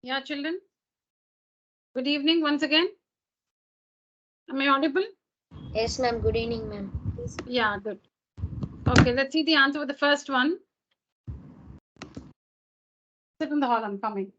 Yeah, children. Good evening once again. Am I audible? Yes, ma'am. Good evening, ma'am. Yeah, good. Okay, let's see the answer for the first one. Sit in the hall, I'm coming.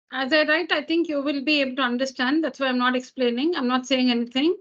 As I write, I think you will be able to understand. That's why I'm not explaining. I'm not saying anything.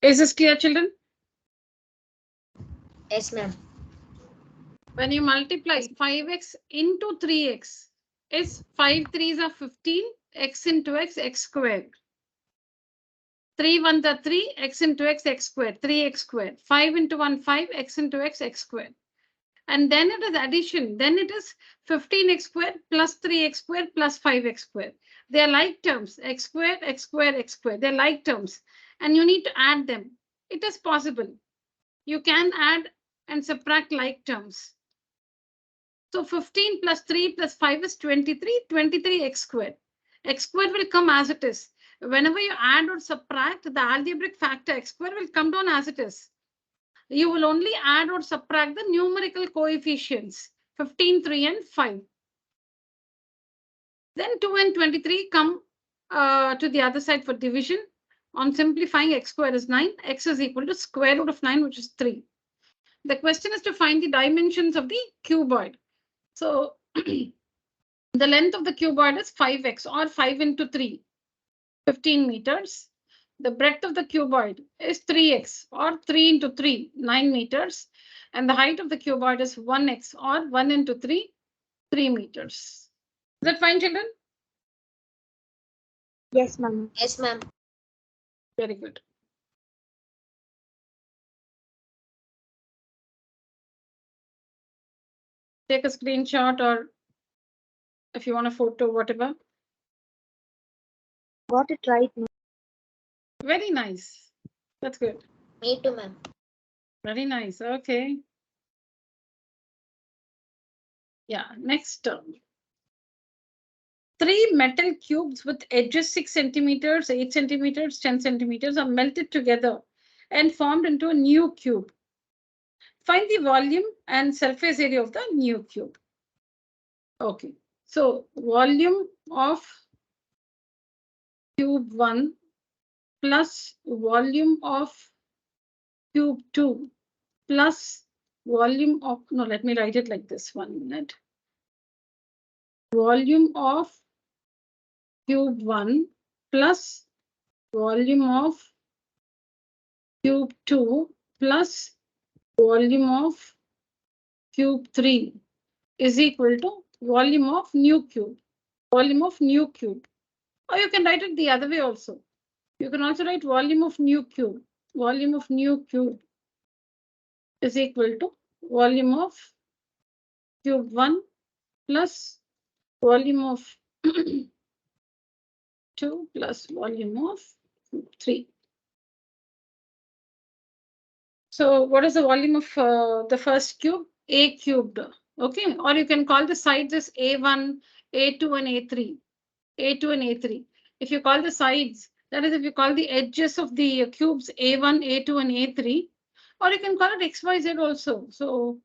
Is this clear, children? Yes, ma'am. When you multiply 5x into 3x, is 5 3s are 15, x into x, x squared. 3 1s are 3, x into x, x squared, 3x squared. 5 into 1, 5, x into x, x squared. And then it is addition. Then it is 15x squared plus 3x squared plus 5x squared. They are like terms, x squared, x squared, x squared. They're like terms. And you need to add them. It is possible. You can add and subtract like terms. So 15 plus 3 plus 5 is 23, 23x squared. X squared will come as it is. Whenever you add or subtract, the algebraic factor x squared will come down as it is. You will only add or subtract the numerical coefficients, 15, 3, and 5. Then 2 and 23 come to the other side for division. On simplifying, x squared is 9. X is equal to square root of 9, which is 3. The question is to find the dimensions of the cuboid. So the length of the cuboid is 5x or 5 into 3, 15 meters. The breadth of the cuboid is 3x or 3 into 3, 9 meters. And the height of the cuboid is 1x or 1 into 3, 3 meters. Is that fine, children? Yes, ma'am. Yes, ma'am. Very good. Take a screenshot, or if you want a photo, whatever. Got it right, ma'am. Very nice. That's good. Me too, ma'am. Very nice. Okay. Yeah, next term. 3 metal cubes with edges 6 centimeters, 8 centimeters, 10 centimeters are melted together and formed into a new cube. Find the volume and surface area of the new cube. Okay, so volume of cube 1 plus volume of cube 2 plus volume of, no, let me write it like this, 1 minute. Volume of cube 1 plus volume of cube 2 plus volume of cube 3 is equal to volume of new cube. Volume of new cube. Or you can write it the other way also. You can also write volume of new cube. Volume of new cube is equal to volume of cube 1 plus volume of 2 plus volume of 3. So what is the volume of the first cube? A cubed. Okay, or you can call the sides as A1, A2, and A3. A2 and A3. If you call the sides, that is, if you call the edges of the cubes A1, A2, and A3, or you can call it XYZ also. So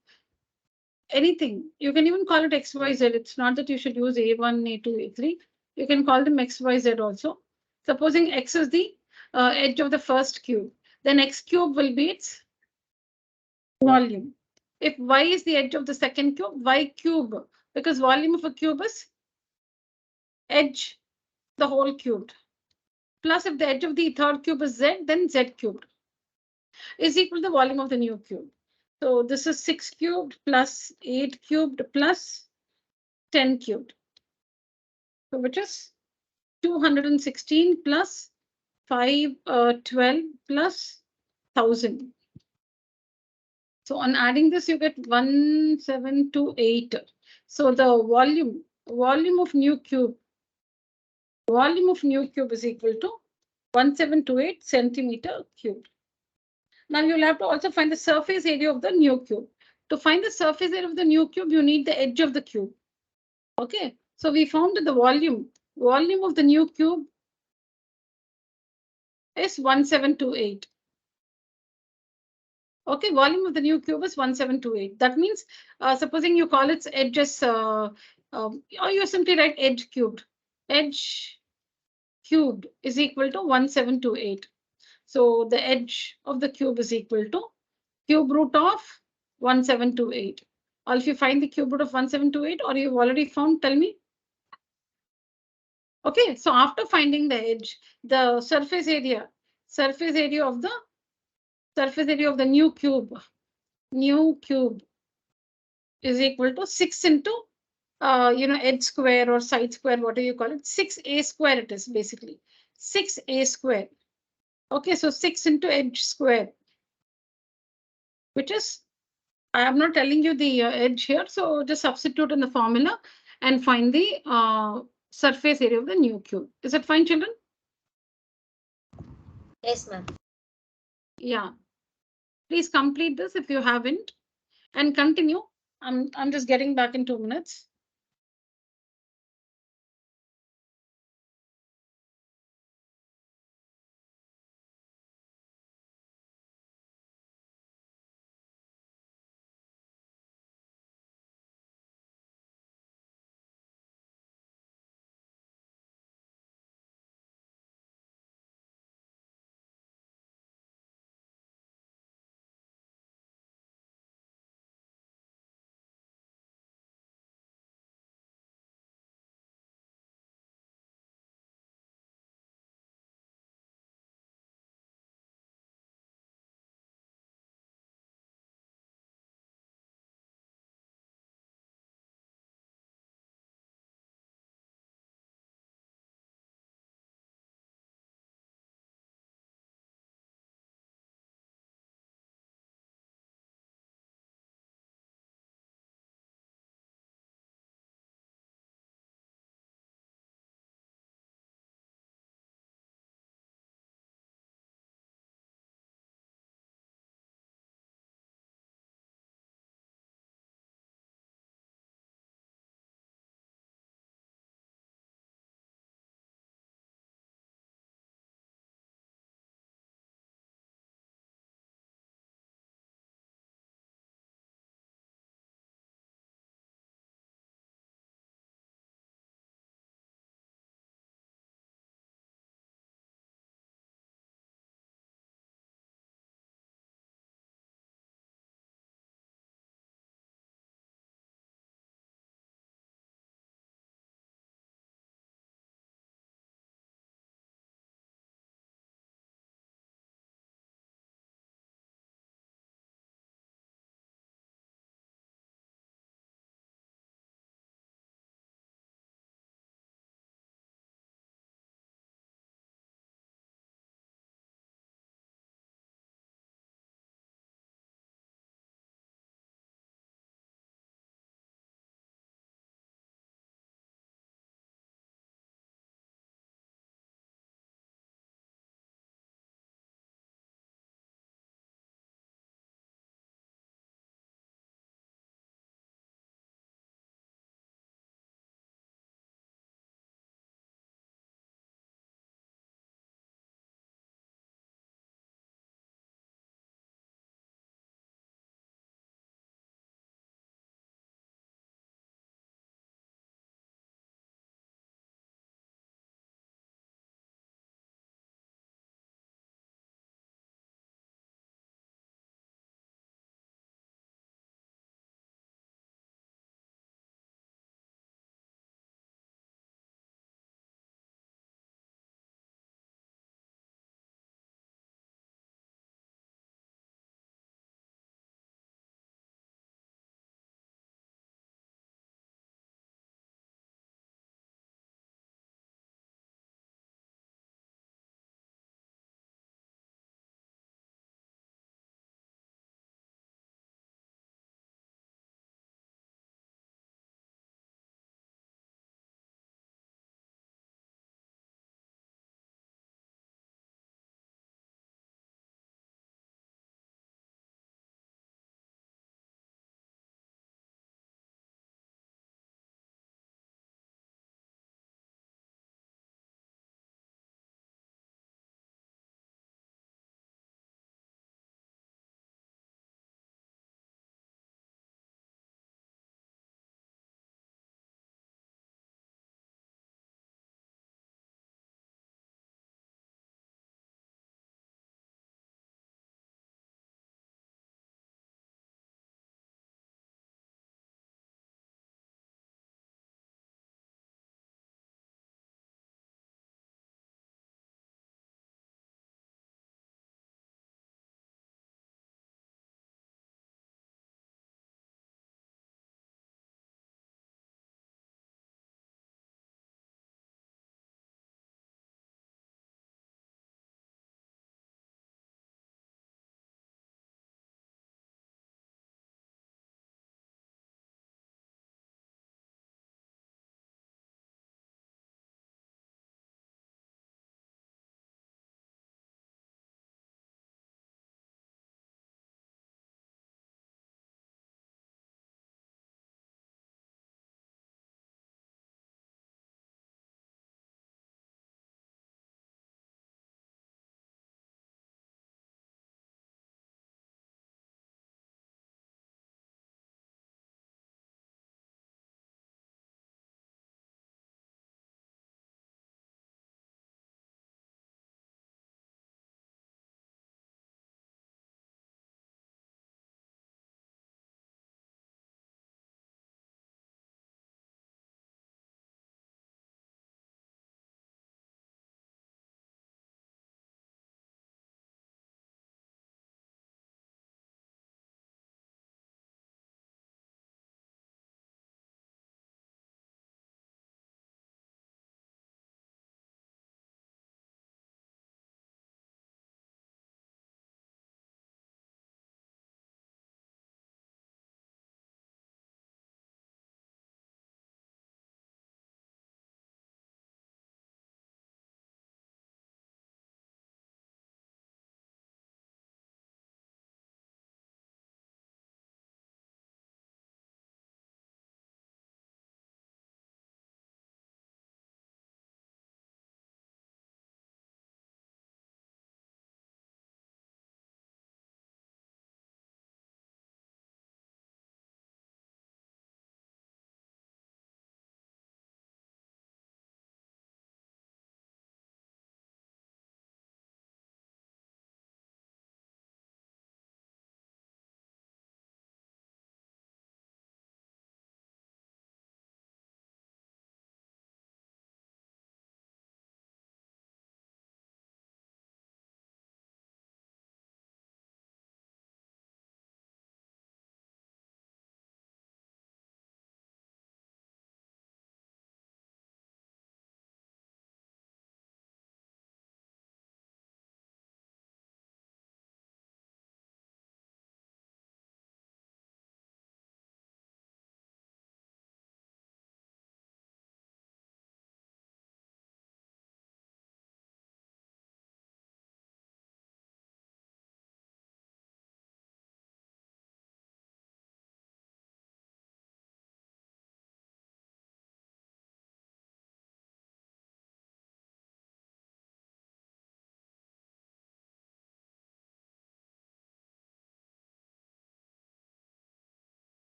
anything. You can even call it XYZ. It's not that you should use A1, A2, A3. You can call them XYZ also. Supposing X is the edge of the first cube, then X cube will be its volume. If Y is the edge of the second cube, Y cube, because volume of a cube is edge, the whole cubed. Plus if the edge of the third cube is Z, then Z cubed is equal to the volume of the new cube. So this is 6 cubed plus 8 cubed plus 10 cubed. So which is 216 plus 512 plus 1000. So on adding this, you get 1728. So the volume of new cube is equal to 1728 centimeter cubed. Now you'll have to also find the surface area of the new cube. To find the surface area of the new cube, you need the edge of the cube. Okay, so we found that the volume of the new cube is 1728. Okay, volume of the new cube is 1728. That means, supposing you call its edge as, or you simply write edge cubed. Edge cubed is equal to 1728. So the edge of the cube is equal to cube root of 1728. Or if you find the cube root of 1728, or you've already found, tell me. Okay, so after finding the edge, the surface area of the new cube is equal to 6 into edge square or side square, whatever you call it. 6a square it is basically 6a square. Okay, so 6 into edge square, which is, I am not telling you the edge here, so just substitute in the formula and find the surface area of the new cube. Is it fine, children? Yes, ma'am. Yeah. Please complete this if you haven't and continue. I'm just getting back in 2 minutes.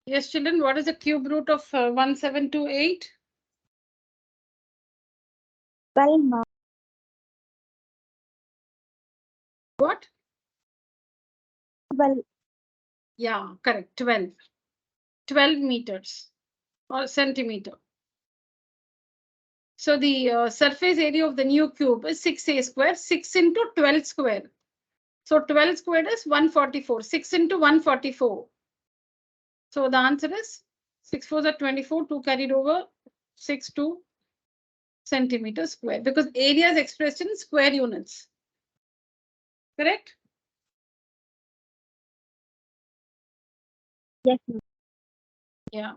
Yes, children, what is the cube root of 1728? 12, ma'am. What? 12. Yeah, correct. 12. 12 meters or centimeter. So the surface area of the new cube is 6a square, 6 into 12 square. So 12 squared is 144, 6 into 144. So the answer is 6 4s are 24, 2 carried over, 62 centimeters square, because area is expressed in square units. Correct? Yes, ma'am. Yeah.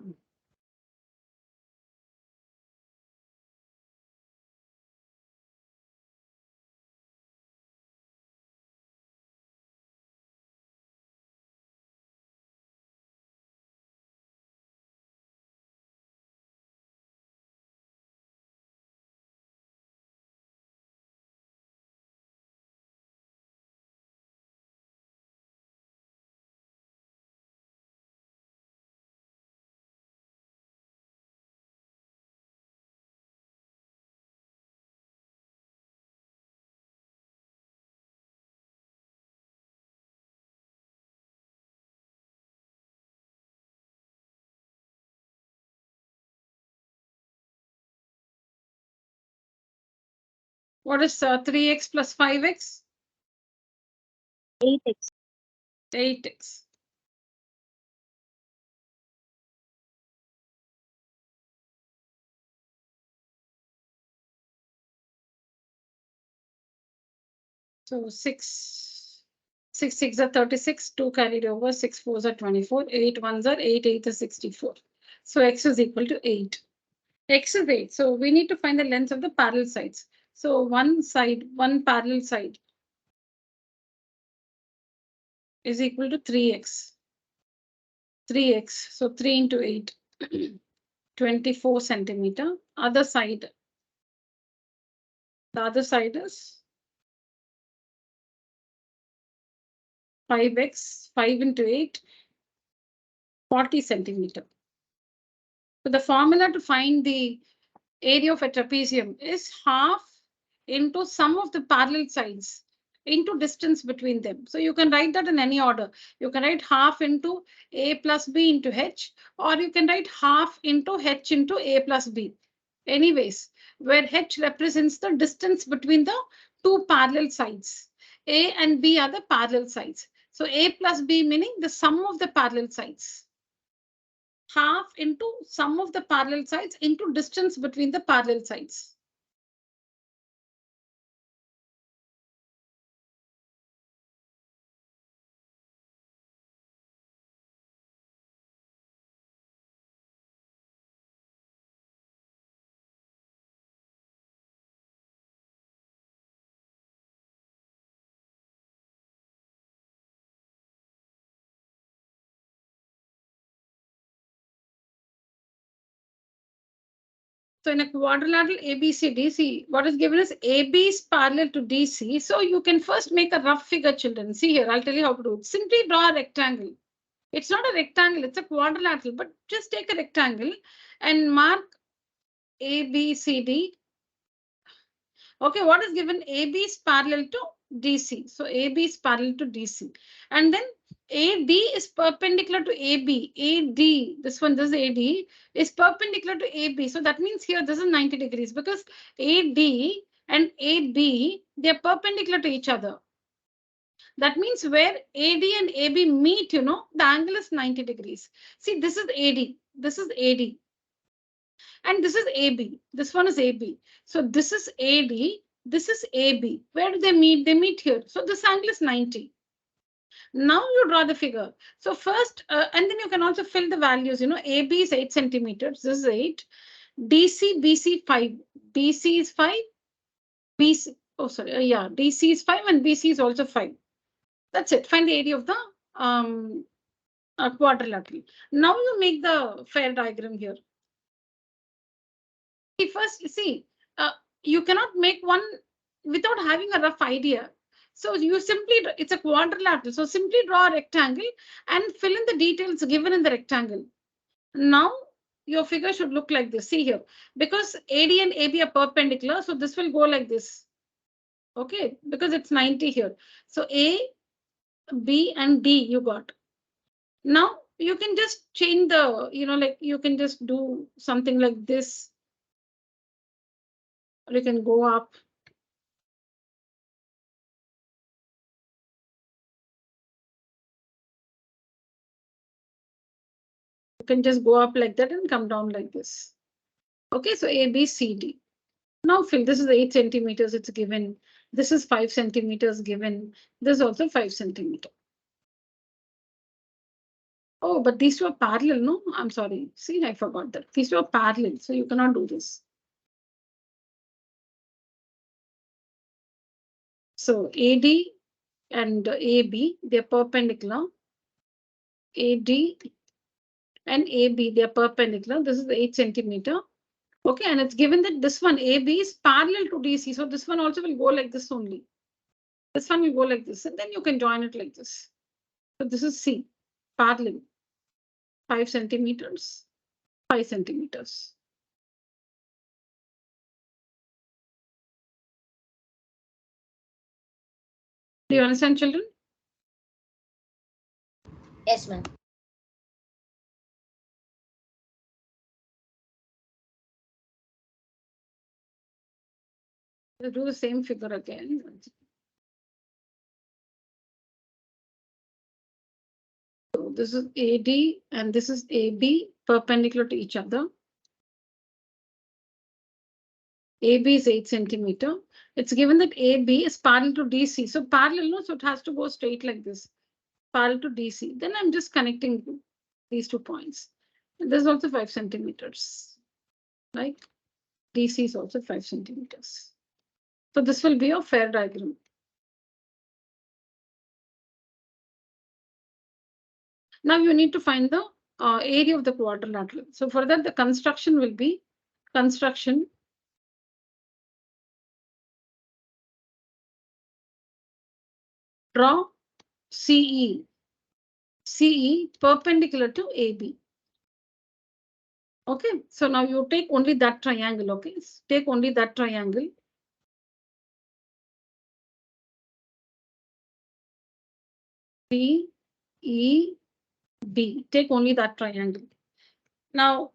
What is 3x plus 5x? 8x. 8x. So 6 6 are 36, 2 carried over, 6 4s are 24, 8 1s are 8 8 is 64. So x is equal to 8. X is 8. So we need to find the length of the parallel sides. So one parallel side is equal to 3x. 3x. So 3 into 8, 24 centimeter. Other side, the other side is 5x, 5 into 8, 40 centimeter. So the formula to find the area of a trapezium is half into sum of the parallel sides into distance between them. So you can write that in any order. You can write half into a plus b into h, or you can write half into h into a plus b. Anyways, where h represents the distance between the two parallel sides. A and b are the parallel sides. So a plus b meaning the sum of the parallel sides. Half into sum of the parallel sides into distance between the parallel sides. So in a quadrilateral ABCD, see what is given is AB is parallel to DC. So you can first make a rough figure, children. See here, I'll tell you how to do it. Simply draw a rectangle. It's not a rectangle, it's a quadrilateral, but just take a rectangle and mark ABCD. Okay, what is given? AB is parallel to DC. So AB is parallel to DC. And then AD is perpendicular to AB. AD, this is AD, is perpendicular to AB. So that means here this is 90 degrees because AD and AB, they are perpendicular to each other. That means where AD and AB meet, the angle is 90 degrees. See, this is AD. This is AD. And this is AB. This one is AB. So this is AD. This is AB. Where do they meet? They meet here. So this angle is 90. Now you draw the figure. So first, and then you can also fill the values. AB is 8 centimeters. This is 8. DC, BC 5. BC is 5. BC, oh sorry, yeah, DC is 5 and BC is also 5. That's it. Find the area of the quadrilateral. Now you make the fair diagram here. First, see, you cannot make one without having a rough idea. So you simply, it's a quadrilateral. So simply draw a rectangle and fill in the details given in the rectangle. Now your figure should look like this. See here, because AD and AB are perpendicular, so this will go like this. Okay, because it's 90 here. So A, B, and D you got. Now you can just change the, like you can just do something like this, or you can go up. You can just go up like that and come down like this. Okay, so A, B, C, D. Now fill, this is 8 centimeters, it's given. This is 5 centimeters given. This is also 5 centimeter. Oh, but these two are parallel, no? I'm sorry. See, I forgot that. These two are parallel, so you cannot do this. So AD and AB, they're perpendicular. AD and AB, they're perpendicular. This is 8 centimeter. Okay, and it's given that this one AB is parallel to DC. So this one also will go like this only. This one will go like this, and then you can join it like this. So this is C, parallel. 5 centimeters, 5 centimeters. Do you understand, children? Yes, ma'am. Let's do the same figure again. So this is AD and this is AB, perpendicular to each other. AB is 8 centimeter. It's given that AB is parallel to DC. So parallel, no, so it has to go straight like this, parallel to DC. Then I'm just connecting these 2 points. And this is also 5 centimeters. Like DC is also 5 centimeters. So this will be a fair diagram. Now you need to find the area of the quadrilateral. So for that, the construction will be construction draw CE perpendicular to AB. Okay, so now you take only that triangle. Okay, take only that triangle. B, E, B. Take only that triangle. Now,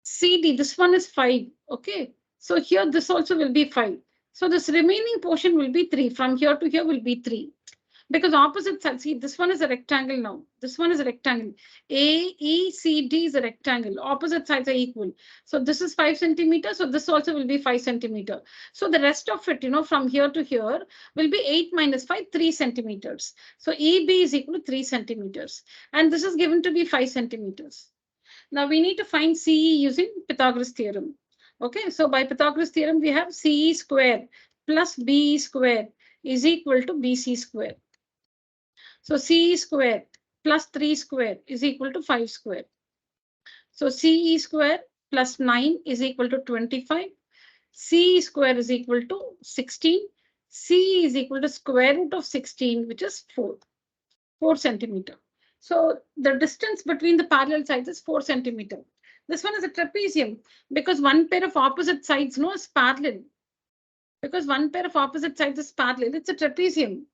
CD, this one is 5. Okay, so here this also will be 5. So this remaining portion will be 3. From here to here will be 3. Because opposite sides, see, this one is a rectangle now. This one is a rectangle. AECD is a rectangle. Opposite sides are equal. So this is 5 centimeters. So this also will be 5 centimeter. So the rest of it, from here to here will be 8 minus 5, 3 centimeters. So EB is equal to 3 centimeters. And this is given to be 5 centimeters. Now we need to find CE using Pythagoras theorem. Okay, so by Pythagoras theorem, we have CE square plus BE square is equal to BC square. So CE square plus 3 square is equal to 5 square. So CE square plus 9 is equal to 25. CE square is equal to 16. CE is equal to square root of 16, which is 4 centimeter. So the distance between the parallel sides is 4 centimeter. This one is a trapezium because one pair of opposite sides is parallel. Because one pair of opposite sides is parallel, it's a trapezium.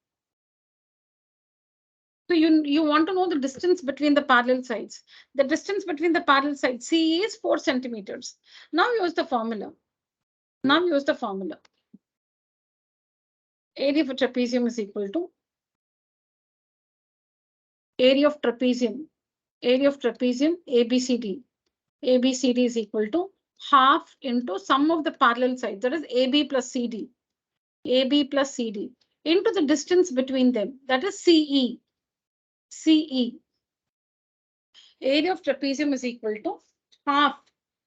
So you want to know the distance between the parallel sides. The distance between the parallel sides, CE is 4 centimeters. Now use the formula. Area of a trapezium is equal to area of trapezium ABCD. ABCD is equal to half into sum of the parallel sides, that is AB plus CD. AB plus CD into the distance between them, that is CE. Area of trapezium is equal to half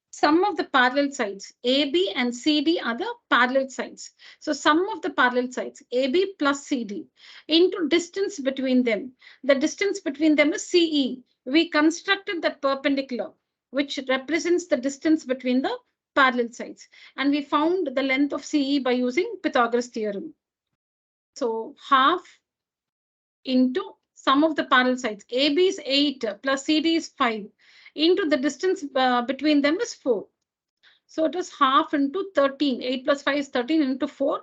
sum of the parallel sides. AB and CD are the parallel sides. So sum of the parallel sides, AB plus CD, into distance between them. The distance between them is CE. We constructed that perpendicular, which represents the distance between the parallel sides. And we found the length of CE by using Pythagoras theorem. So half into sum of the parallel sides. AB is 8 plus CD is 5 into the distance between them is 4. So it is half into 13. 8 plus 5 is 13 into 4.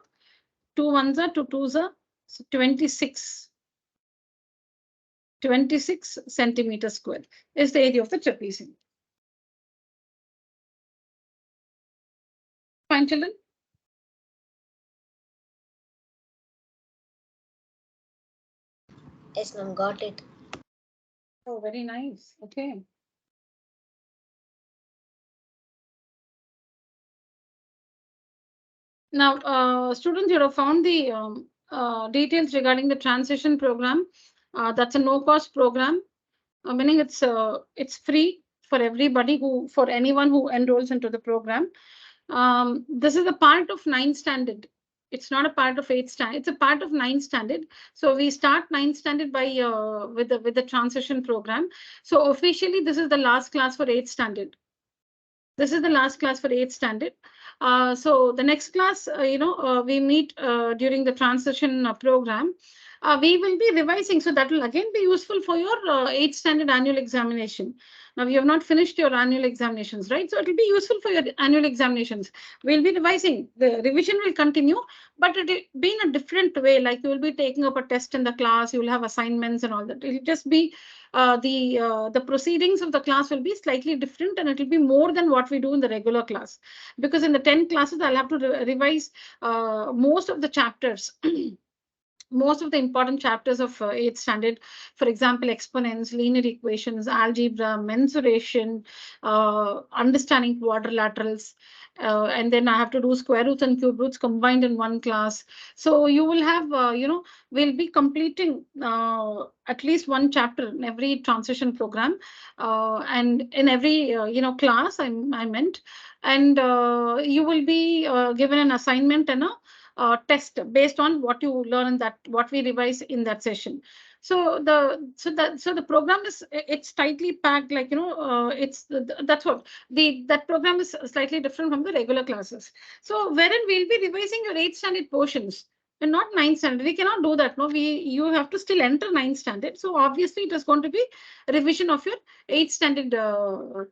2 ones are 2 twos are so 26. 26 centimeters square is the area of the trapezium. Fine, children? Yes, ma'am. Got it. Oh, very nice. Okay. Now, students, you have found the details regarding the transition program. That's a no-cost program, meaning it's free for everybody for anyone who enrolls into the program. This is a part of 9th standard. It's not a part of 8th standard. It's a part of 9th standard. So we start 9th standard by with the transition program. So officially, this is the last class for 8th standard. This is the last class for 8th standard. So the next class, we meet during the transition program. We will be revising. So that will again be useful for your 8th standard annual examination. Now, you have not finished your annual examinations, right? So it will be useful for your annual examinations. We'll be revising. The revision will continue, but it will be in a different way. Like you will be taking up a test in the class, you will have assignments and all that. It will just be the proceedings of the class will be slightly different, and it will be more than what we do in the regular class. Because in the 10 classes, I'll have to revise most of the chapters. Most of the important chapters of 8th standard, for example, exponents, linear equations, algebra, mensuration, understanding quadrilaterals, and then I have to do square roots and cube roots combined in one class. So you will have, we'll be completing at least one chapter in every transition program, and in every, class, I meant, and you will be given an assignment and a test based on what you learn in that, what we revise in that session. So the program is, it's tightly packed, like that's what that program is slightly different from the regular classes. So wherein we'll be revising your 8th standard portions and not 9th standard. We cannot do that. No, you have to still enter 9th standard. So obviously it is going to be a revision of your 8th standard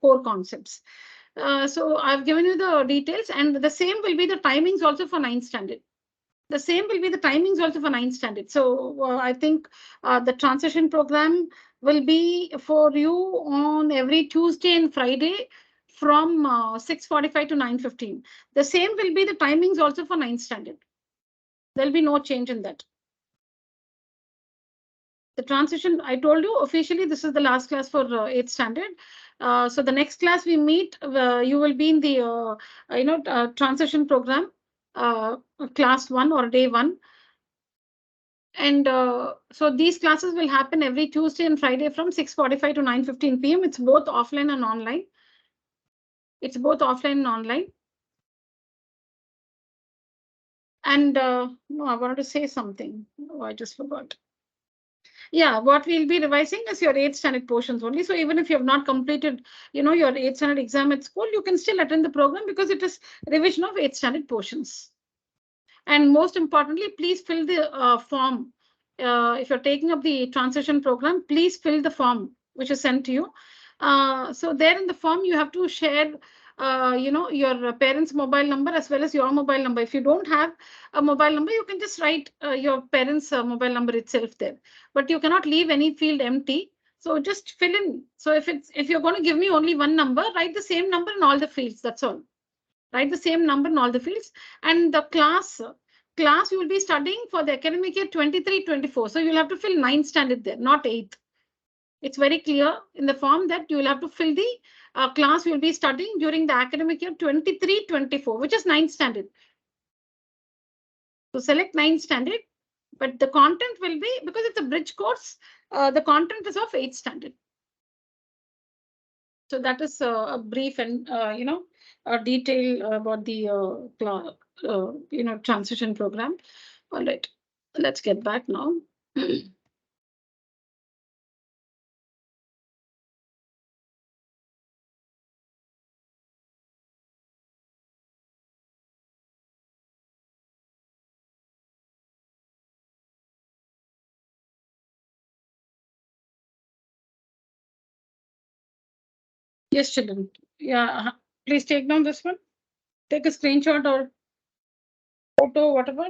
core concepts. So I've given you the details, and the same will be the timings also for 9th standard. The same will be the timings also for 9th standard. So I think the transition program will be for you on every Tuesday and Friday from 6:45 to 9:15. The same will be the timings also for 9th standard. There'll be no change in that. The transition, I told you, officially, this is the last class for 8th standard. So the next class we meet, you will be in the, transition program, class 1 or day 1. And so these classes will happen every Tuesday and Friday from 6:45 to 9:15 p.m. It's both offline and online. It's both offline and online. And no, I wanted to say something. Oh, I just forgot. Yeah, what we'll be revising is your 8th standard portions only. So even if you have not completed, your 8th standard exam at school, you can still attend the program because it is revision of 8th standard portions. And most importantly, please fill the form. If you're taking up the transition program, please fill the form which is sent to you. So there in the form, you have to share, your parents' mobile number as well as your mobile number. If you don't have a mobile number, you can just write your parents' mobile number itself there. But you cannot leave any field empty. So just fill in. So if you're going to give me only one number, write the same number in all the fields. That's all. Write the same number in all the fields. And the class you will be studying for the academic year 23-24. So you'll have to fill 9th standard there, not 8th. It's very clear in the form that you will have to fill the class you will be studying during the academic year 23-24, which is 9th standard. So select 9th standard, but the content will be, because it's a bridge course, the content is of 8th standard. So that is a brief and, a detail about the transition program. All right, let's get back now. Yes, children. Yeah, please take down this one. Take a screenshot or photo, whatever.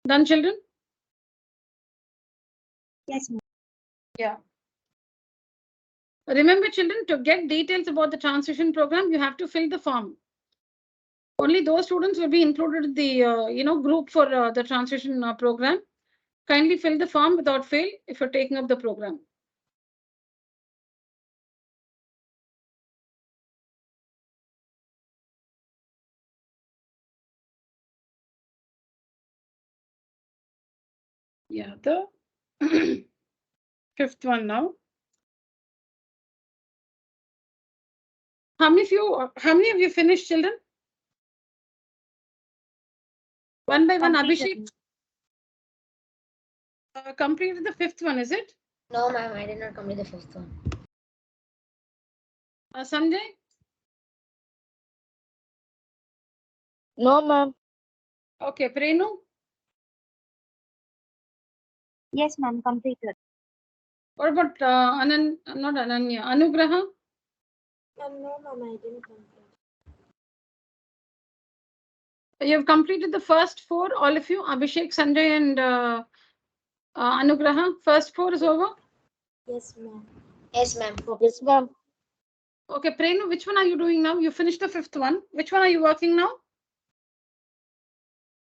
Done, children? Yes, ma'am. Yeah. Remember, children, to get details about the transition program, you have to fill the form. Only those students will be included in the group for the transition program. Kindly fill the form without fail if you're taking up the program. Yeah, the fifth one now. How many of you finished, children? One by one, Abhishek. Completed the fifth one, is it? No, ma'am, I did not complete the fifth one. Sanjay? No, ma'am. Okay, Prenu? Yes, ma'am, completed. What about not Ananya, Anugraha? No, ma'am, I didn't complete. You have completed the first four, all of you, Abhishek, Sanjay, and Anugraha. First four is over. Yes, ma'am. Yes, ma'am. Yes, ma'am. Okay, Prenu, which one are you doing now? You finished the fifth one. Which one are you working now?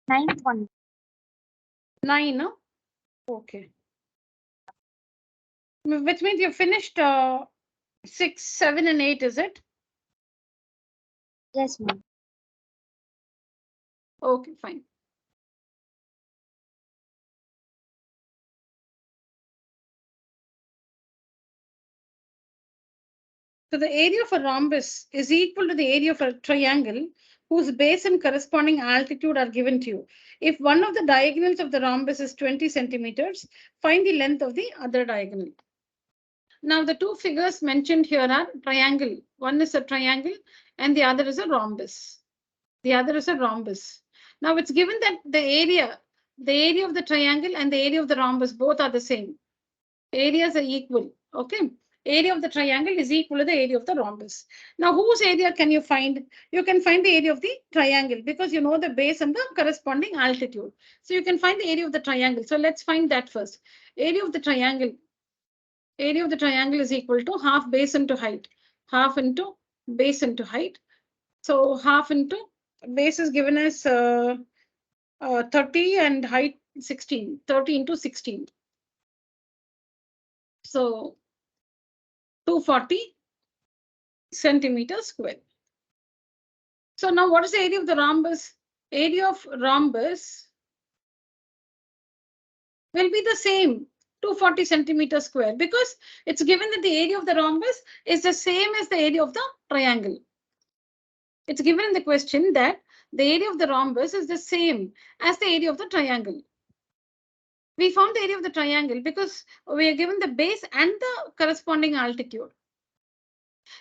Ninth one. 9, no? Okay. Which means you finished 6, 7, and 8, is it? Yes, ma'am. Okay, fine. So the area of a rhombus is equal to the area of a triangle whose base and corresponding altitude are given to you. If one of the diagonals of the rhombus is 20 centimeters, find the length of the other diagonal. Now the two figures mentioned here are triangle. One is a triangle and the other is a rhombus. The other is a rhombus. Now it's given that the area of the triangle and the area of the rhombus both are the same. Areas are equal. Okay. Area of the triangle is equal to the area of the rhombus. Now, whose area can you find? You can find the area of the triangle because you know the base and the corresponding altitude. So you can find the area of the triangle. So let's find that first. Area of the triangle. Area of the triangle is equal to half base into height. Half into base into height. So half into base is given as 30 and height 16. 30 into 16. So 240 centimeters square. So now what is the area of the rhombus? Area of rhombus will be the same, 240 centimeters square, because it's given that the area of the rhombus is the same as the area of the triangle. It's given in the question that the area of the rhombus is the same as the area of the triangle. We found the area of the triangle because we are given the base and the corresponding altitude.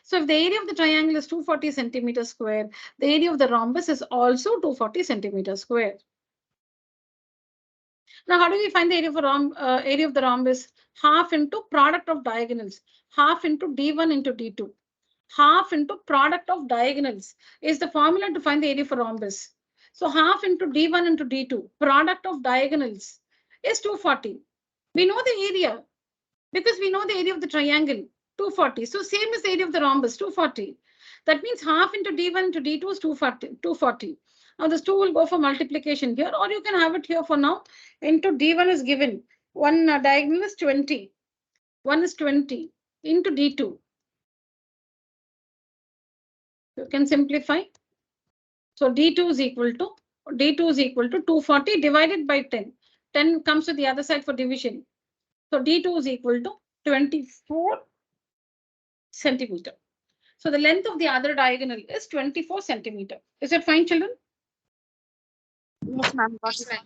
So if the area of the triangle is 240 centimeters square, the area of the rhombus is also 240 centimeters square. Now, how do we find the area of the rhombus? Half into product of diagonals. Half into D1 into D2. Half into product of diagonals is the formula to find the area for rhombus. So half into D1 into D2, product of diagonals is 240. We know the area because we know the area of the triangle, 240. So same as the area of the rhombus, 240. That means half into D1 into D2 is 240. Now this 2 will go for multiplication here, or you can have it here for now. Into D1 is given. One diagonal is 20. 1 is 20 into D2. You can simplify. So D2 is equal to 240 divided by 10. 10 comes to the other side for division. So D2 is equal to 24 centimeter. So the length of the other diagonal is 24 centimeter. Is it fine, children? Yes, ma'am. Got Yes, it. ma'am.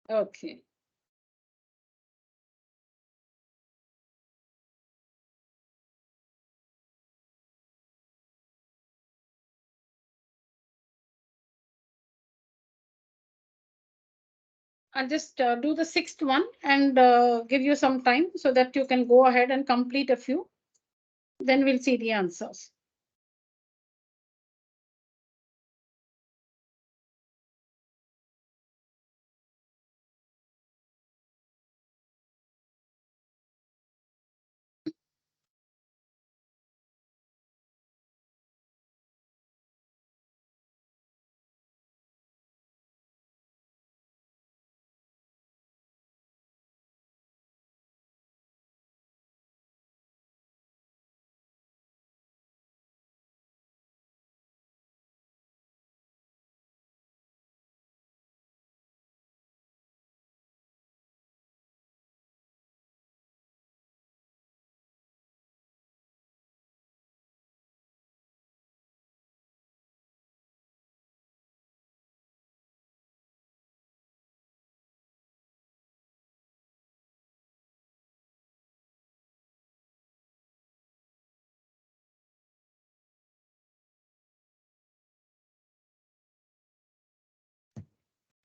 Okay. I'll just do the sixth one and give you some time so that you can go ahead and complete a few. Then we'll see the answers.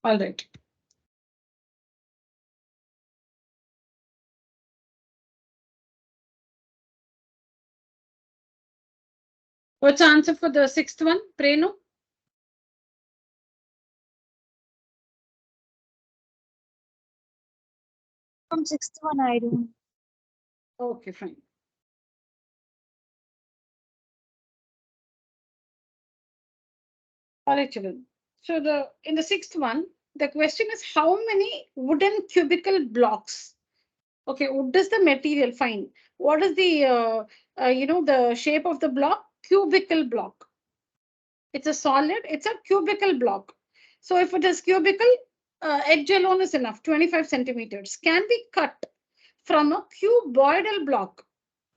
All right. What's the answer for the sixth one, Prenu? From sixth one, I don't. Okay, fine. All right, children. So in the sixth one, the question is how many wooden cubical blocks? Okay, what is the material? Fine. What is the the shape of the block? Cubical block. It's a solid. It's a cubical block. So if it is cubical, edge alone is enough. 25 centimeters can be cut from a cuboidal block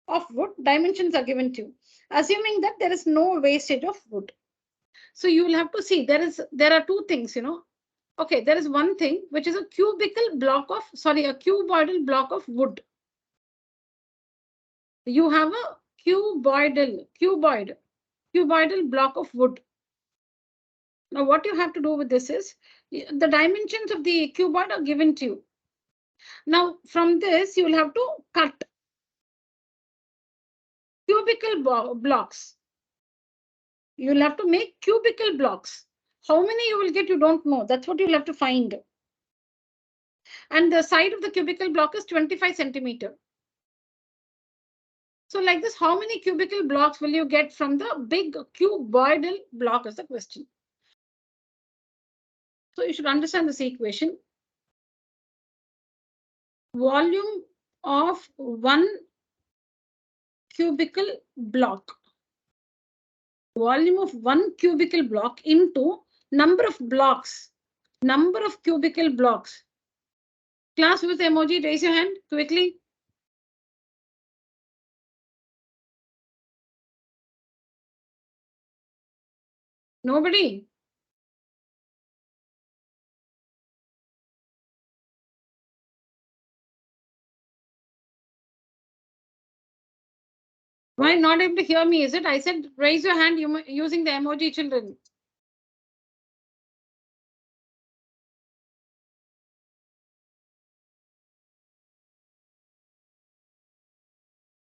of wood. Dimensions are given to you, assuming that there is no wastage of wood. So you will have to see there are two things, Okay, there is one thing which is a cubical block of, a cuboidal block of wood. You have a cuboidal block of wood. Now what you have to do with this is the dimensions of the cuboid are given to you. Now from this you will have to cut cubical blocks. You will have to make cubical blocks. How many you will get, you don't know. That's what you'll have to find. And the side of the cubical block is 25 centimeter. So like this, how many cubical blocks will you get from the big cuboidal block is the question. So you should understand this equation. Volume of one cubical block. Volume of one cubical block into number of blocks. Number of cubical blocks. Class with emoji, raise your hand quickly. Nobody? Why not able to hear me? Is it? I said raise your hand using the emoji, children.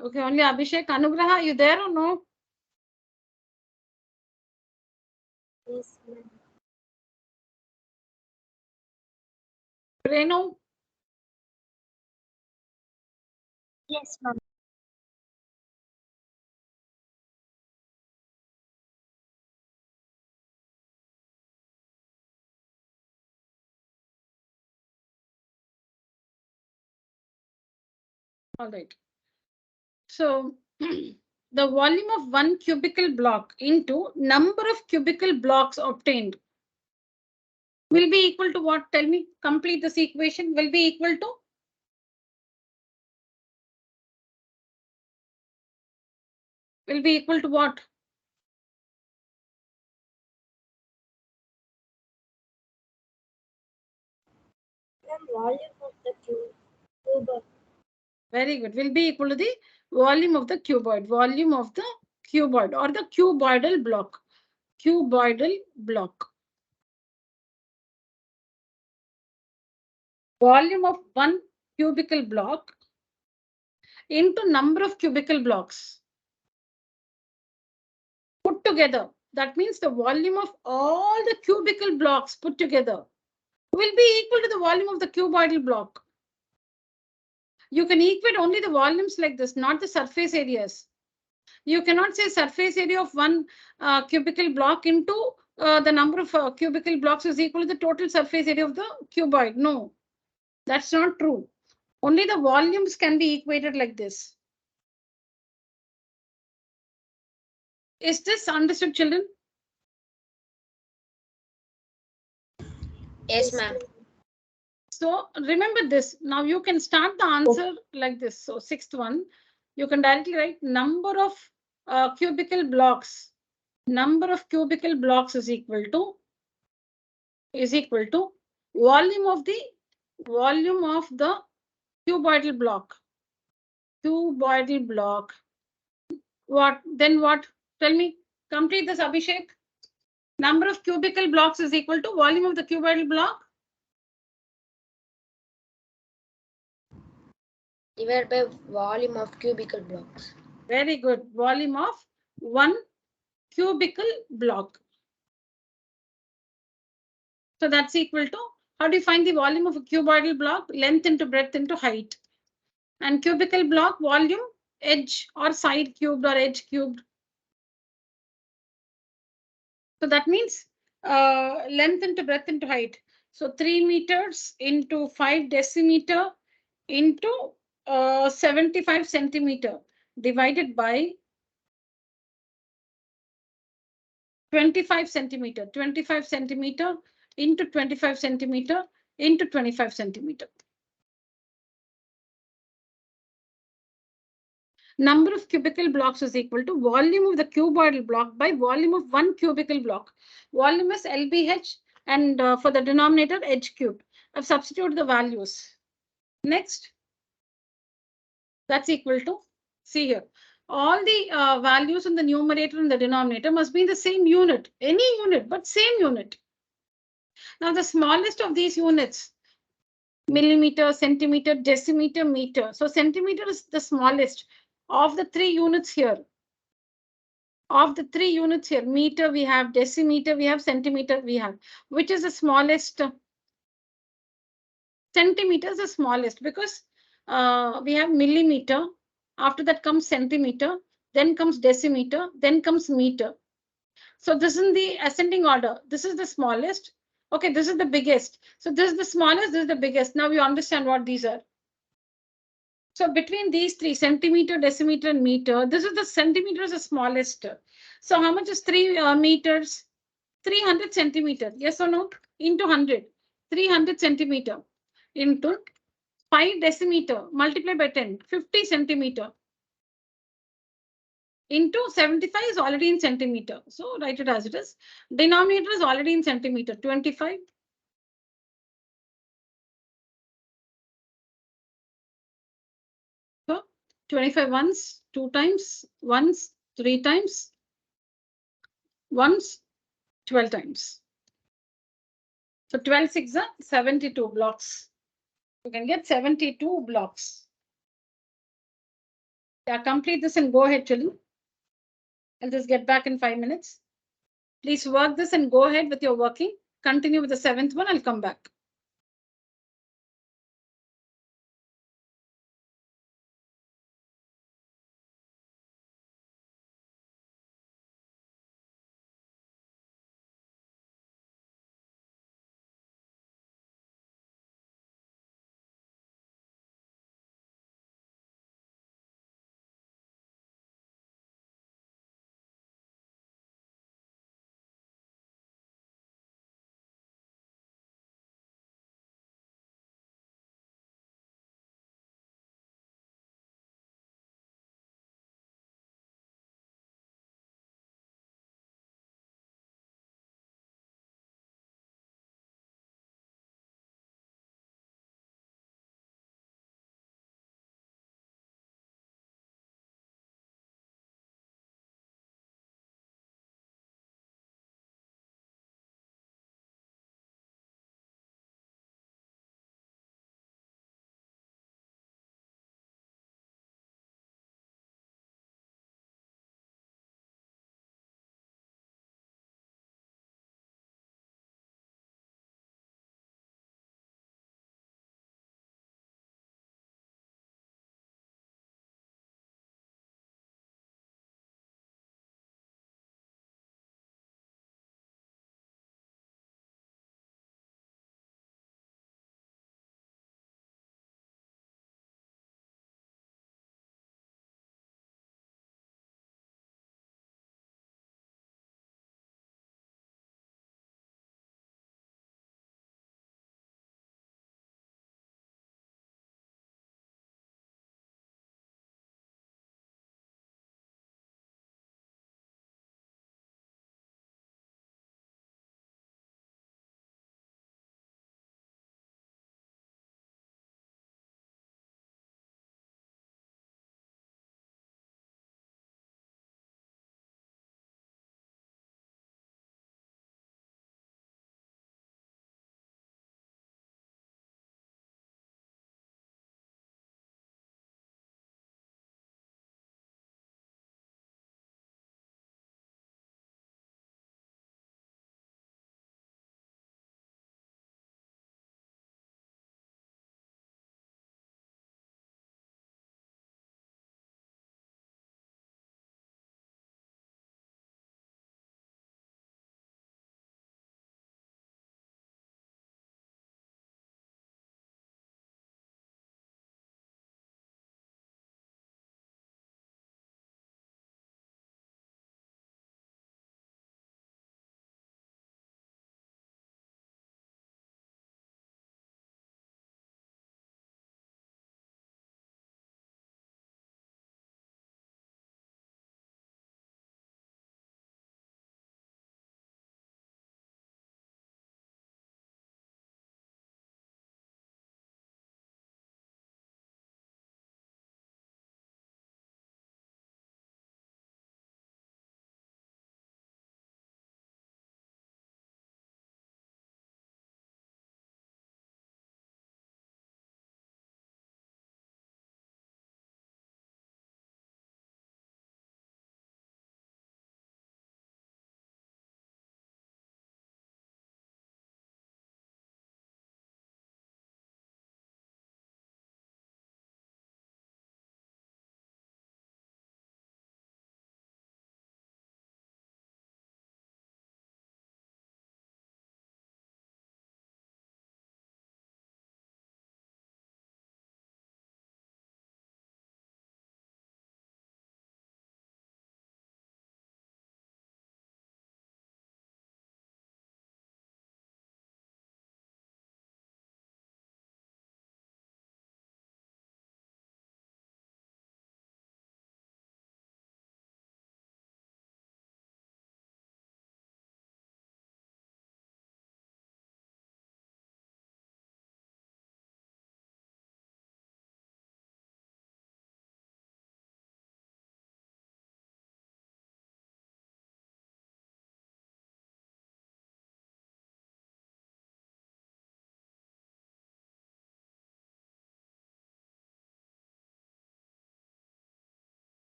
Okay, only Abhishek. Anugraha, you there or no? Yes, ma'am. Renu? Yes, ma'am. All right. So the volume of one cubical block into number of cubical blocks obtained will be equal to what? Tell me. Complete this equation. Will be equal to? Will be equal to what? Ma'am, volume of the cube. Very good. Will be equal to the volume of the cuboid. Volume of the cuboid or the cuboidal block. Cuboidal block. volume of one cubical block into number of cubical blocks put together. That means the volume of all the cubical blocks put together will be equal to the volume of the cuboidal block. You can equate only the volumes like this, not the surface areas. You cannot say surface area of one cubical block into the number of cubical blocks is equal to the total surface area of the cuboid. No, that's not true. Only the volumes can be equated like this. Is this understood, children? Yes, ma'am. So remember this. Now you can start the answer like this. So sixth one, you can directly write number of cubical blocks. Number of cubical blocks is equal to volume of the cuboidal block. Cuboidal block. What? Then what? Tell me. Complete this, Abhishek. Number of cubical blocks is equal to volume of the cuboidal block. Divided by volume of cubical blocks. Very good. Volume of one cubical block. So that's equal to, how do you find the volume of a cuboidal block? Length into breadth into height. And cubical block volume, edge or side cubed or edge cubed. So that means length into breadth into height. So 3 meters into 5 decimeter into 75 centimeter divided by 25 centimeter. 25 centimeter into 25 centimeter into 25 centimeter. Number of cubical blocks is equal to volume of the cuboidal block by volume of one cubical block. Volume is LBH and for the denominator H cubed. I've substituted the values. Next, that's equal to, see here, all the values in the numerator and the denominator must be in the same unit, any unit, but same unit. Now the smallest of these units, millimeter, centimeter, decimeter, meter. So centimeter is the smallest of the three units here. Of the three units here, meter we have, decimeter we have, centimeter we have. Which is the smallest? Centimeter is the smallest because we have millimeter. After that comes centimeter, then comes decimeter, then comes meter. So this is the ascending order. This is the smallest. Okay, this is the biggest. So this is the smallest, this is the biggest. Now you understand what these are. So between these three, centimeter, decimeter, and meter, this is the centimeter is the smallest. So how much is 3 meters? 300 centimeter. Yes or no? Into 100. 300 centimeter into 5 decimeter multiplied by 10. 50 centimeter into 75 is already in centimeter. So write it as it is. Denominator is already in centimeter. 25. So 25 once, 2 times, once, 3 times, once, 12 times. So 12 6 are 72 blocks. You can get 72 blocks. Yeah, complete this and go ahead, children. I'll just get back in 5 minutes. Please work this and go ahead with your working. Continue with the 7th one. I'll come back.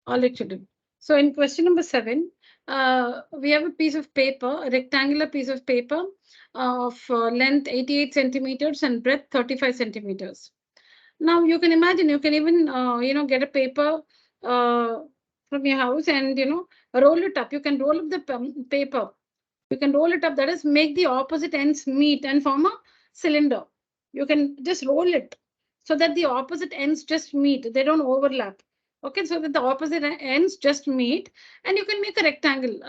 All right, children. So in question number 7, we have a piece of paper, a rectangular piece of paper of length 88 centimeters and breadth 35 centimeters. Now you can imagine, you can even, get a paper from your house and, roll it up. You can roll up the paper. You can roll it up, that is, make the opposite ends meet and form a cylinder. You can just roll it so that the opposite ends just meet. They don't overlap. Okay, so that the opposite ends just meet and you can make a rectangle.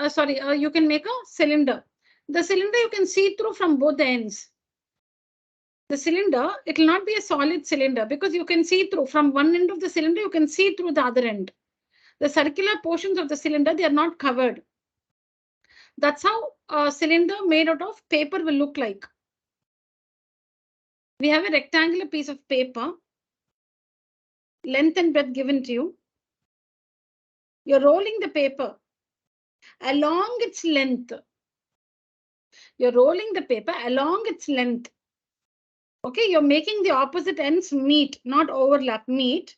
You can make a cylinder. The cylinder you can see through from both the ends. The cylinder, it will not be a solid cylinder because you can see through from one end of the cylinder, you can see through the other end. The circular portions of the cylinder, they are not covered. That's how a cylinder made out of paper will look like. We have a rectangular piece of paper, length and breadth given to you. You're rolling the paper along its length. You're rolling the paper along its length. Okay, you're making the opposite ends meet, not overlap, meet.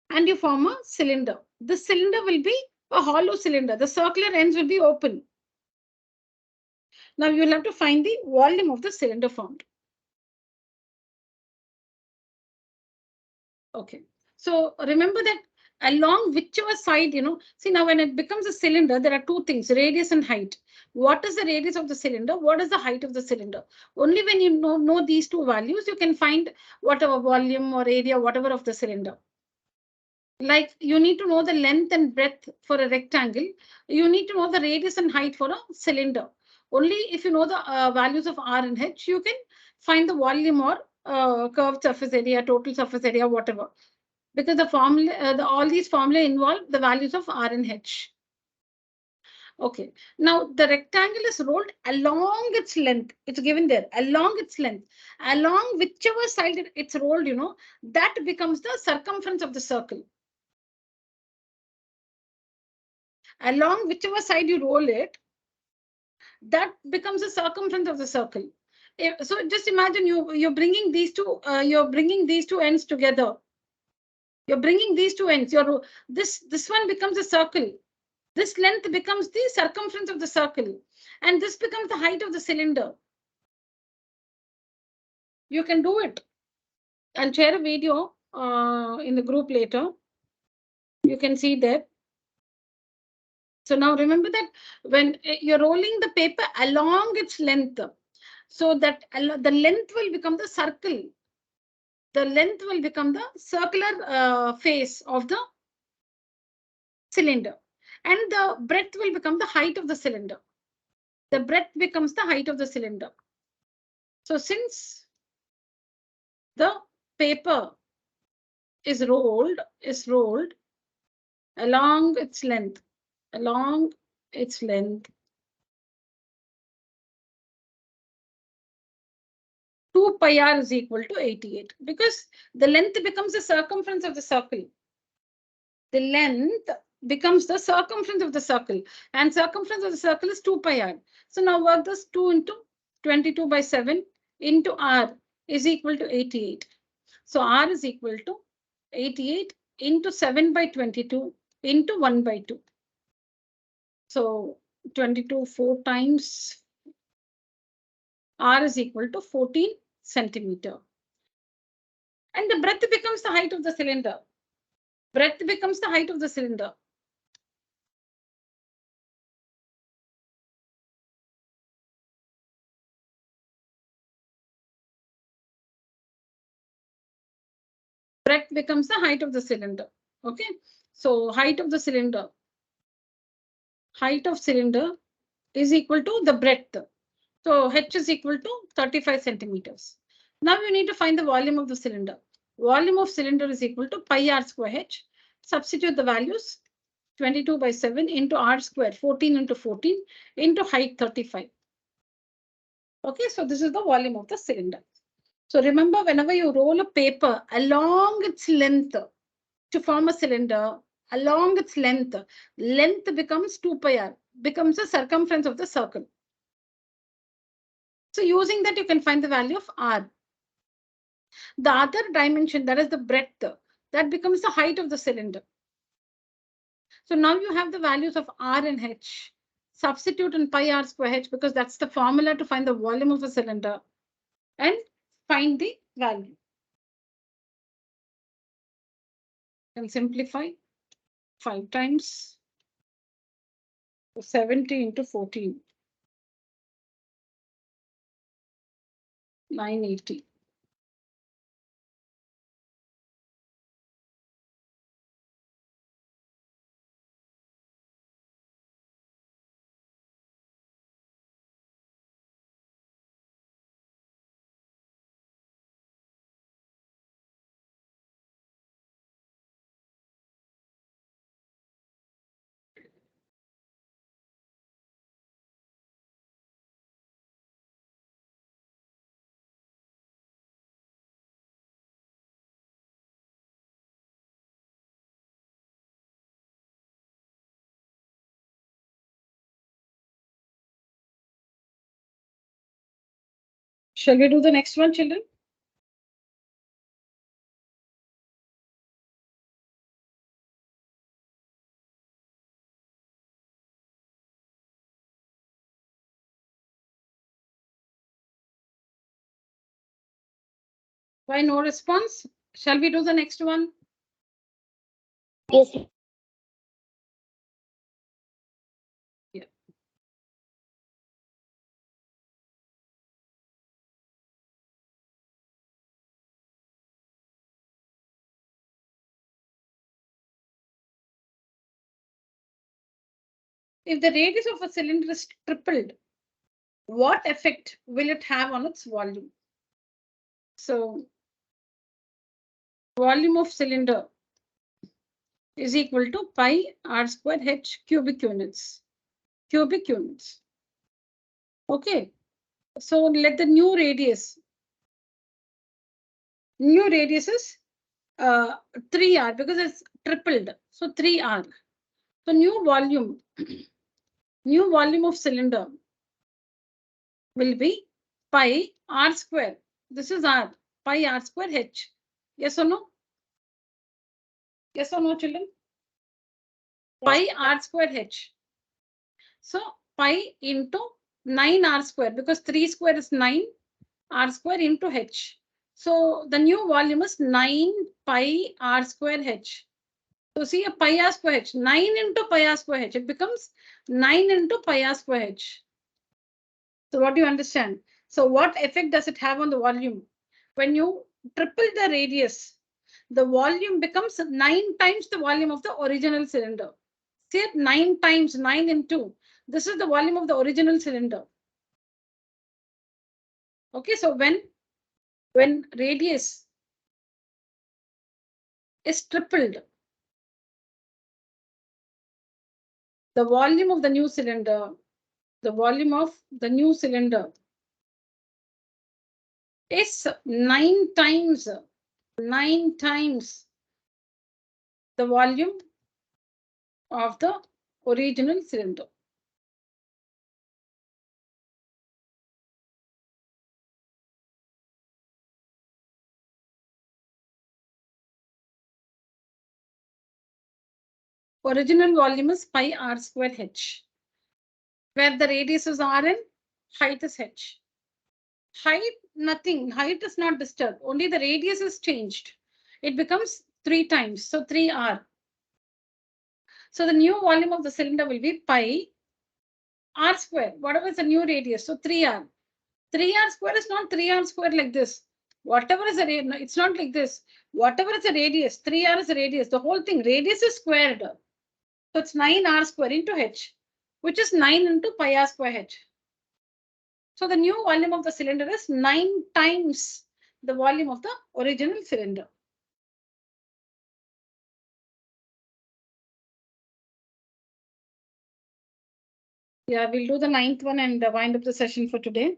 And you form a cylinder. This cylinder will be a hollow cylinder. The circular ends will be open. Now you will have to find the volume of the cylinder formed. Okay, so remember that along whichever side, see now when it becomes a cylinder, there are two things, radius and height. What is the radius of the cylinder? What is the height of the cylinder? Only when you know these two values, you can find whatever volume or area, whatever of the cylinder. Like you need to know the length and breadth for a rectangle. You need to know the radius and height for a cylinder. Only if you know the values of R and H, you can find the volume or curved surface area, total surface area, whatever. Because the formula, all these formulae involve the values of R and H. Okay, now the rectangle is rolled along its length. It's given there, along its length. Along whichever side it's rolled, that becomes the circumference of the circle. Along whichever side you roll it, that becomes the circumference of the circle. So just imagine you're bringing these two ends together. You're bringing these two ends. This one becomes a circle. This length becomes the circumference of the circle, and this becomes the height of the cylinder. You can do it and share a video in the group later. You can see that. So now remember that when you're rolling the paper along its length, so that the length will become the circle. The length will become the circular face of the cylinder, and the breadth will become the height of the cylinder. The breadth becomes the height of the cylinder. So since the paper is rolled along its length, 2 pi r is equal to 88, because the length becomes the circumference of the circle. The length becomes the circumference of the circle, and circumference of the circle is 2 pi r. So now work this 2 into 22 by 7 into r is equal to 88. So r is equal to 88 into 7 by 22 into 1 by 2. So 22 4 times, r is equal to 14 centimeter. And the breadth becomes the height of the cylinder. Breadth becomes the height of the cylinder. Breadth becomes the height of the cylinder. Okay, so height of cylinder is equal to the breadth. So h is equal to 35 centimeters. Now you need to find the volume of the cylinder. Volume of cylinder is equal to pi r square h. Substitute the values, 22 by 7 into r square, 14 into 14 into height 35. Okay, so this is the volume of the cylinder. So remember, whenever you roll a paper along its length to form a cylinder, along its length becomes 2 pi r, becomes the circumference of the circle. So using that, you can find the value of r. The other dimension, that is the breadth, that becomes the height of the cylinder. So now you have the values of R and H. Substitute in pi r square H because that's the formula to find the volume of a cylinder and find the value. And simplify 5 times 70 into 14. 980. Shall we do the next one, children? Why no response? Shall we do the next one? Yes. Yeah. If the radius of a cylinder is tripled, what effect will it have on its volume? So volume of cylinder is equal to pi r square h cubic units. Cubic units. Okay. So let the new radius is 3r because it's tripled. So 3r. So new volume of cylinder will be pi r square. This is r, pi r square h. Yes or no? Yes or no, children? Pi r square h. So pi into 9r square because 3 square is 9, r square into h. So the new volume is 9 pi r square h. So see a pi r square h, 9 into pi r square h. It becomes 9 into pi r square h. So what do you understand? So what effect does it have on the volume? When you triple the radius, the volume becomes 9 times the volume of the original cylinder. See it 9 times 9 into. This is the volume of the original cylinder. Okay, so when radius is tripled, the volume of the new cylinder, is 9 times the volume of the original cylinder. Original volume is pi r square h, where the radius is r and height is h. Height, nothing. Height is not disturbed. Only the radius is changed. It becomes 3 times. So 3r. So the new volume of the cylinder will be pi r square. Whatever is the new radius. So 3r. 3r square is not 3r square like this. Whatever is the radius, it's not like this. Whatever is the radius, 3r is the radius. The whole thing, radius is squared. So it's 9r square into h, which is 9 into pi r square h. So the new volume of the cylinder is 9 times the volume of the original cylinder. Yeah, we'll do the 9th one and wind up the session for today.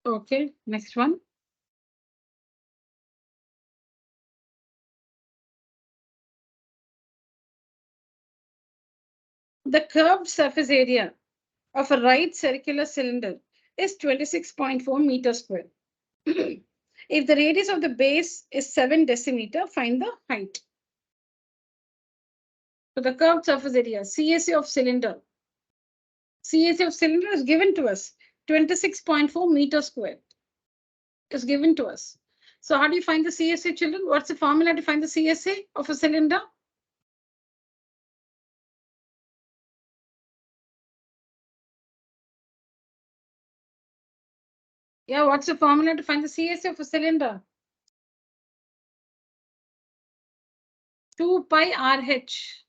Okay, next one. The curved surface area of a right circular cylinder is 26.4 meters square. If the radius of the base is 7 decimeter, find the height. So the curved surface area, CSA of cylinder. CSA of cylinder is given to us, 26.4 meters square is given to us. So how do you find the CSA, children? What's the formula to find the CSA of a cylinder? Yeah, what's the formula to find the CSA of a cylinder? 2 pi RH.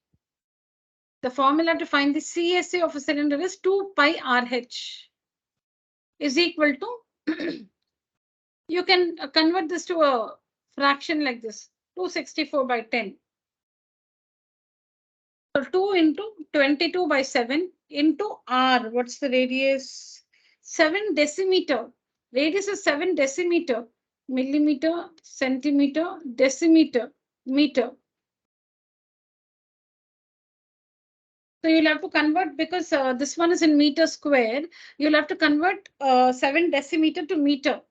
The formula to find the CSA of a cylinder is 2 pi RH is equal to, you can convert this to a fraction like this, 264 by 10. So 2 into 22 by 7 into R. What's the radius? 7 decimeter. Radius is 7 decimeter. Millimeter, centimeter, decimeter, meter. So you'll have to convert, because this one is in meter square. You'll have to convert 7 decimeter to meter.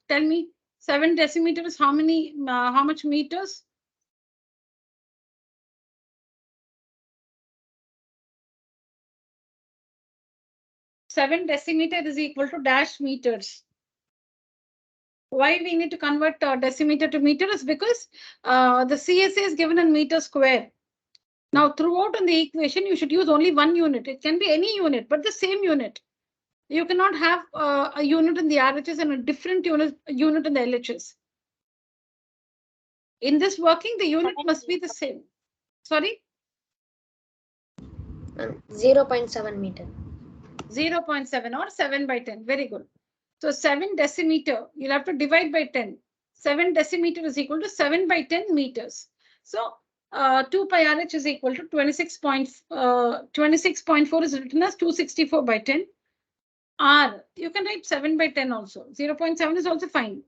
Tell me, 7 decimeter is how many? How much meters? Seven decimeter is equal to dash meters. Why we need to convert decimeter to meter is because the CSA is given in meter square. Now, throughout in the equation, you should use only one unit. It can be any unit, but the same unit. You cannot have a unit in the RHS and a different unit in the LHS. In this working, the unit must be the same. Sorry? 0.7 meter. 0.7 or 7 by 10. Very good. So 7 decimeter, you'll have to divide by 10. 7 decimeter is equal to 7 by 10 meters. So 2 pi RH is equal to 26.4 is written as 264 by 10. R, you can write 7 by 10 also. 0.7 is also fine.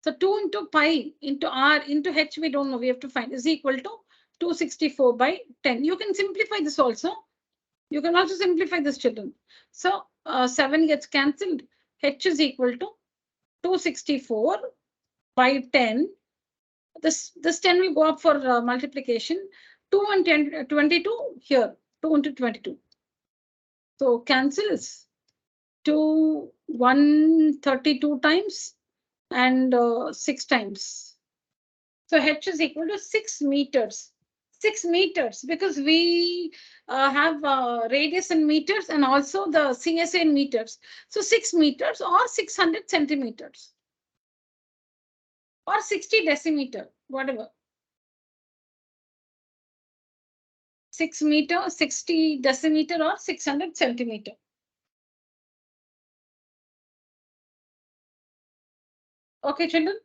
So 2 into pi into R into H, we don't know, we have to find, is equal to 264 by 10. You can simplify this also. You can also simplify this, children. So 7 gets cancelled. H is equal to 264 by 10. This 10 will go up for multiplication. 2 and 10, 22 here. 2 into 22. So cancels. 2, 132 times and 6 times. So H is equal to 6 meters. 6 meters, because we have radius in meters and also the CSA in meters. So 6 meters or 600 centimeters or 60 decimeter, whatever. 6 meter, 60 decimeter or 600 centimeter. Okay, children.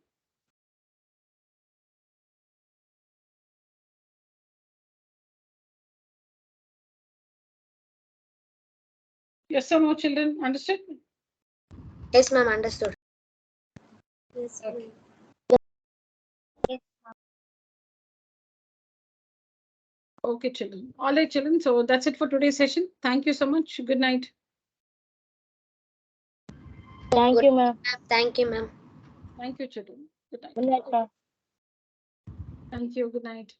Yes or no, children? Understood? Yes, ma'am, understood. Yes, Okay. Okay, children. All right, children. So that's it for today's session. Thank you so much. Good night. Thank you, ma'am. Thank you, ma'am. Thank you, children. Good night. Good night, ma'am. Thank you. Good night.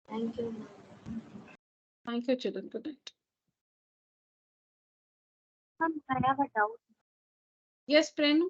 Thank you. Thank you, children. Good night. Ma'am, I have a doubt. Yes, Prenu.